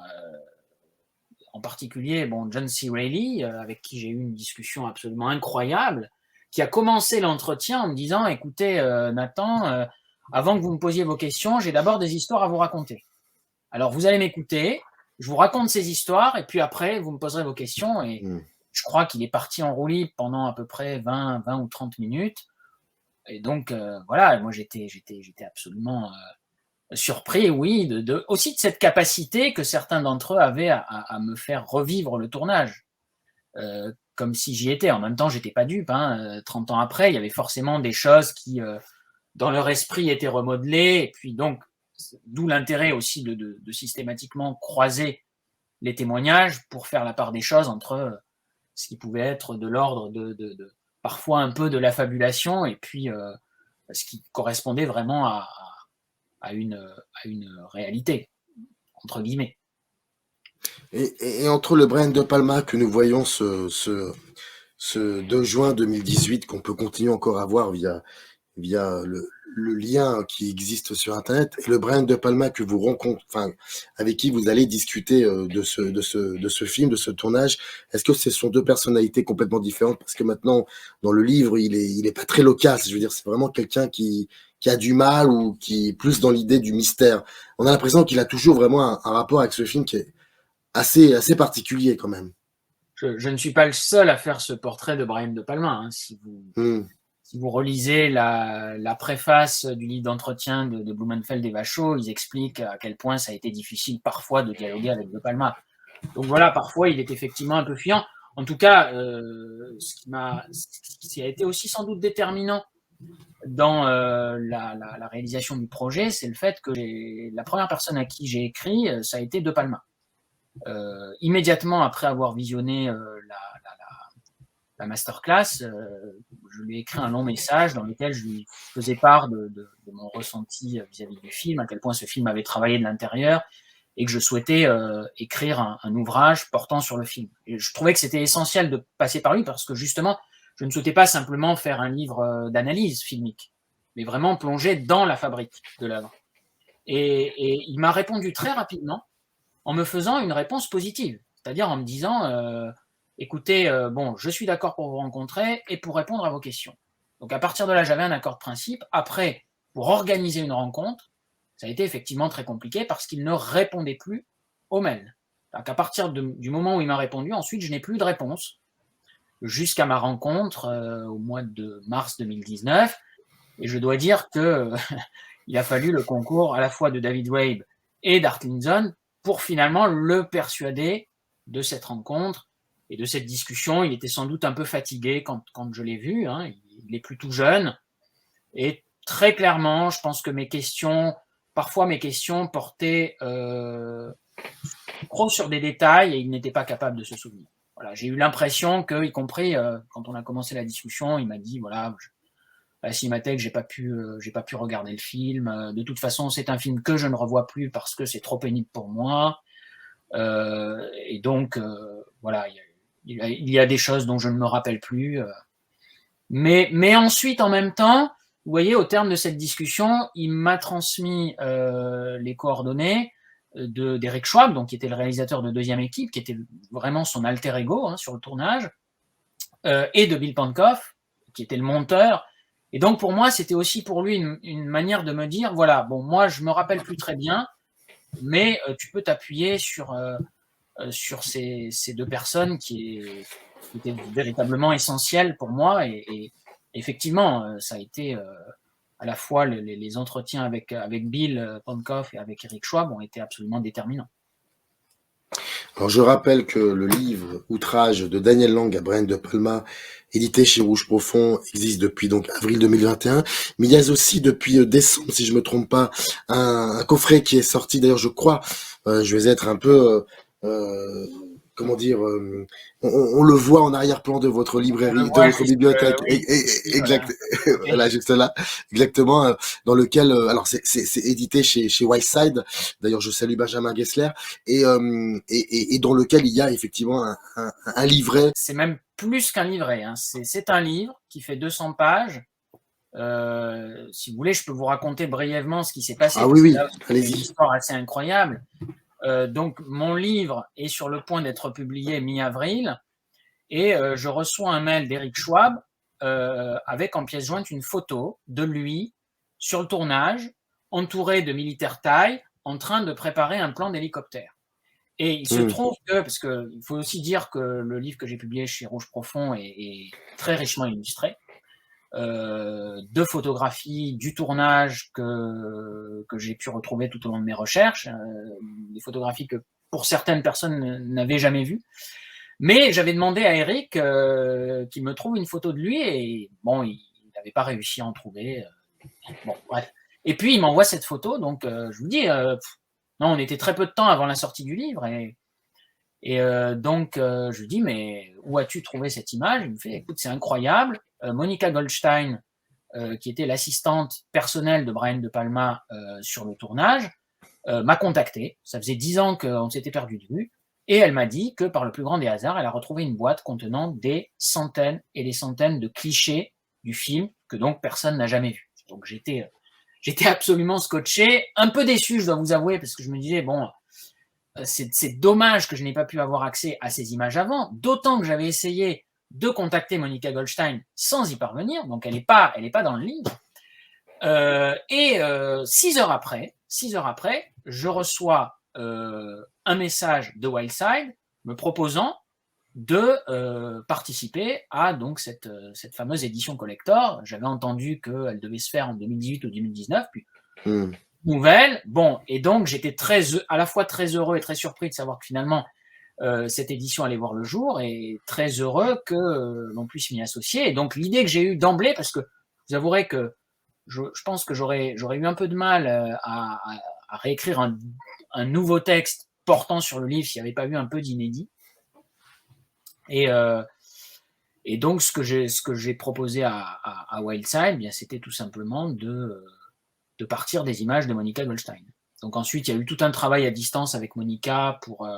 C: en particulier, bon, John C. Reilly, avec qui j'ai eu une discussion absolument incroyable, qui a commencé l'entretien en me disant, écoutez, Nathan, avant que vous me posiez vos questions, j'ai d'abord des histoires à vous raconter. Alors, vous allez m'écouter, je vous raconte ces histoires, et puis après, vous me poserez vos questions. Et je crois qu'il est parti en roue libre pendant à peu près 20 ou 30 minutes. Et donc, voilà, moi, j'étais absolument surpris, oui, aussi de cette capacité que certains d'entre eux avaient à me faire revivre le tournage. Comme si j'y étais. En même temps, j'étais pas dupe. 30 ans après, il y avait forcément des choses qui, dans leur esprit, étaient remodelées. Et puis donc, d'où l'intérêt aussi de systématiquement croiser les témoignages pour faire la part des choses entre ce qui pouvait être de l'ordre de parfois un peu de la fabulation et puis ce qui correspondait vraiment à une réalité, entre guillemets.
B: Et entre le Brian De Palma que nous voyons ce 2 juin 2018, qu'on peut continuer encore à voir via le lien qui existe sur Internet, et le Brian De Palma que vous rencontrez, enfin, avec qui vous allez discuter de ce film, de ce tournage, est-ce que ce sont deux personnalités complètement différentes? Parce que maintenant, dans le livre, il est pas très loquace. Je veux dire, c'est vraiment quelqu'un qui a du mal ou qui est plus dans l'idée du mystère. On a l'impression qu'il a toujours vraiment un rapport avec ce film qui est assez particulier quand même.
C: Je ne suis pas le seul à faire ce portrait de Brian De Palma. Si vous relisez la préface du livre d'entretien de Blumenfeld et Vachaud, ils expliquent à quel point ça a été difficile parfois de dialoguer avec De Palma. Donc voilà, parfois il est effectivement un peu fuyant. En tout cas, ce qui a été aussi sans doute déterminant dans la réalisation du projet, c'est le fait que la première personne à qui j'ai écrit, ça a été De Palma. Immédiatement après avoir visionné la masterclass, je lui ai écrit un long message dans lequel je lui faisais part de mon ressenti vis-à-vis du film, à quel point ce film avait travaillé de l'intérieur et que je souhaitais écrire un ouvrage portant sur le film. Et je trouvais que c'était essentiel de passer par lui parce que justement, je ne souhaitais pas simplement faire un livre d'analyse filmique, mais vraiment plonger dans la fabrique de l'œuvre. Et il m'a répondu très rapidement en me faisant une réponse positive, c'est-à-dire en me disant écoutez, bon, je suis d'accord pour vous rencontrer et pour répondre à vos questions. Donc à partir de là, j'avais un accord de principe. Après, pour organiser une rencontre, ça a été effectivement très compliqué parce qu'il ne répondait plus aux mails. Donc à partir du moment où il m'a répondu, ensuite, je n'ai plus de réponse jusqu'à ma rencontre au mois de mars 2019. Et je dois dire que il a fallu le concours à la fois de David Wabe et d'Art Linson pour finalement le persuader de cette rencontre et de cette discussion. Il était sans doute un peu fatigué quand je l'ai vu, il est plus tout jeune. Et très clairement, je pense que parfois mes questions portaient trop sur des détails et il n'était pas capable de se souvenir. Voilà, j'ai eu l'impression que, y compris quand on a commencé la discussion, il m'a dit, voilà, à la Cinémathèque, j'ai pas pu regarder le film. De toute façon, c'est un film que je ne revois plus parce que c'est trop pénible pour moi. Et donc, voilà, il y a des choses dont je ne me rappelle plus. Mais ensuite, en même temps, vous voyez, au terme de cette discussion, il m'a transmis les coordonnées d'Eric Schwab, donc qui était le réalisateur de Deuxième Équipe, qui était vraiment son alter ego sur le tournage, et de Bill Pankow, qui était le monteur. Et donc pour moi, c'était aussi pour lui une manière de me dire, voilà, bon, moi je me rappelle plus très bien, mais tu peux t'appuyer sur ces deux personnes qui étaient véritablement essentielles pour moi. Et effectivement, ça a été à la fois les entretiens avec Bill Pankow et avec Eric Schwab ont été absolument déterminants.
B: Alors je rappelle que le livre Outrage de Daniel Lang à Brian De Palma, édité chez Rouge Profond, existe depuis donc avril 2021, mais il y a aussi depuis décembre, si je me trompe pas, un coffret qui est sorti. D'ailleurs, je crois, je vais être un peu comment dire, on le voit en arrière-plan de votre librairie, de votre bibliothèque, exact, voilà, juste là, exactement, dans lequel, alors c'est édité chez Wildside. D'ailleurs, je salue Benjamin Gessler, et dans lequel il y a effectivement un livret.
C: C'est même plus qu'un livret, c'est un livre qui fait 200 pages. Si vous voulez, je peux vous raconter brièvement ce qui s'est passé.
B: Ah oui,
C: allez-y. C'est une histoire assez incroyable. Donc, mon livre est sur le point d'être publié mi-avril et je reçois un mail d'Eric Schwab avec en pièce jointe une photo de lui sur le tournage, entouré de militaires thaïs, en train de préparer un plan d'hélicoptère. Et il se trouve que, parce qu'il faut aussi dire que le livre que j'ai publié chez Rouge Profond est très richement illustré, de photographies du tournage que j'ai pu retrouver tout au long de mes recherches, des photographies que pour certaines personnes n'avaient jamais vues. Mais j'avais demandé à Eric qu'il me trouve une photo de lui et bon, il n'avait pas réussi à en trouver. Bon, bref. Et puis il m'envoie cette photo, donc je vous dis, non, on était très peu de temps avant la sortie du livre et donc je lui dis, mais où as-tu trouvé cette image? Il me fait, écoute, c'est incroyable. Monica Goldstein, qui était l'assistante personnelle de Brian De Palma sur le tournage, m'a contacté. Ça faisait 10 ans qu'on s'était perdu de vue. Et elle m'a dit que par le plus grand des hasards, elle a retrouvé une boîte contenant des centaines et des centaines de clichés du film que donc personne n'a jamais vu. Donc j'étais absolument scotché, un peu déçu, je dois vous avouer, parce que je me disais, bon, c'est dommage que je n'ai pas pu avoir accès à ces images avant, d'autant que j'avais essayé de contacter Monica Goldstein sans y parvenir, donc elle n'est pas dans le livre. 6 heures après, je reçois un message de Wildside me proposant de participer à donc cette fameuse édition collector. J'avais entendu qu'elle devait se faire en 2018 ou 2019, puis nouvelle. Bon, et donc j'étais à la fois très heureux et très surpris de savoir que finalement cette édition allait voir le jour et très heureux que l'on puisse m'y associer. Et donc l'idée que j'ai eue d'emblée, parce que vous avouerez que je pense que j'aurais eu un peu de mal à réécrire un nouveau texte portant sur le livre s'il n'y avait pas eu un peu d'inédit. Et donc ce que j'ai proposé à Wildside, bien c'était tout simplement de partir des images de Monica Goldstein. Donc ensuite il y a eu tout un travail à distance avec Monica pour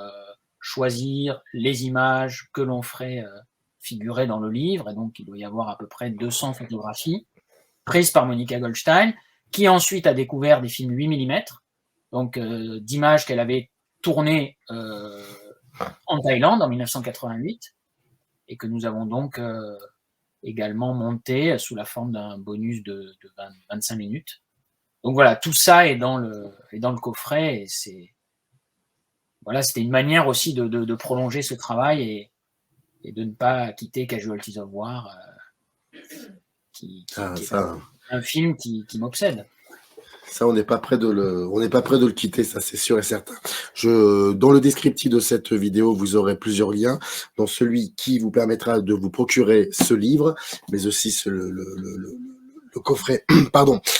C: choisir les images que l'on ferait figurer dans le livre, et donc il doit y avoir à peu près 200 photographies prises par Monica Goldstein, qui ensuite a découvert des films 8 mm, donc d'images qu'elle avait tournées en Thaïlande en 1988, et que nous avons donc également monté sous la forme d'un bonus de 25 minutes. Donc voilà, tout ça est dans le coffret, et c'était une manière aussi de prolonger ce travail et de ne pas quitter Casualties of War, qui est un film qui m'obsède.
B: Ça, on n'est pas prêt de le quitter, ça c'est sûr et certain. Dans le descriptif de cette vidéo, vous aurez plusieurs liens, dont celui qui vous permettra de vous procurer ce livre, mais aussi le coffret,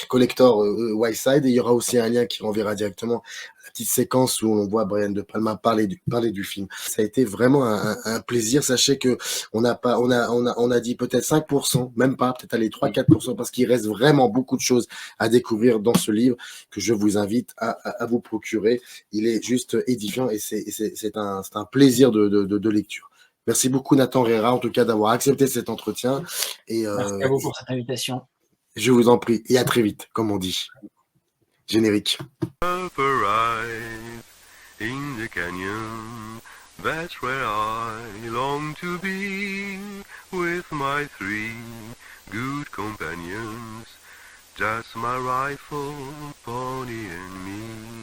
B: collector Wildside. Et il y aura aussi un lien qui renverra directement à la petite séquence où on voit Brian De Palma parler du film. Ça a été vraiment un plaisir. Sachez que on a dit peut-être 5%, même pas, peut-être aller 3-4%, parce qu'il reste vraiment beaucoup de choses à découvrir dans ce livre que je vous invite à vous procurer. Il est juste édifiant et c'est un plaisir de lecture. Merci beaucoup Nathan Rera, en tout cas, d'avoir accepté cet entretien.
C: Merci à vous pour cette invitation.
B: Je vous en prie, et à très vite, comme on dit. Générique.
A: In the canyon, that's where I long to be, with my 3 good companions, just my rifle, pony and me.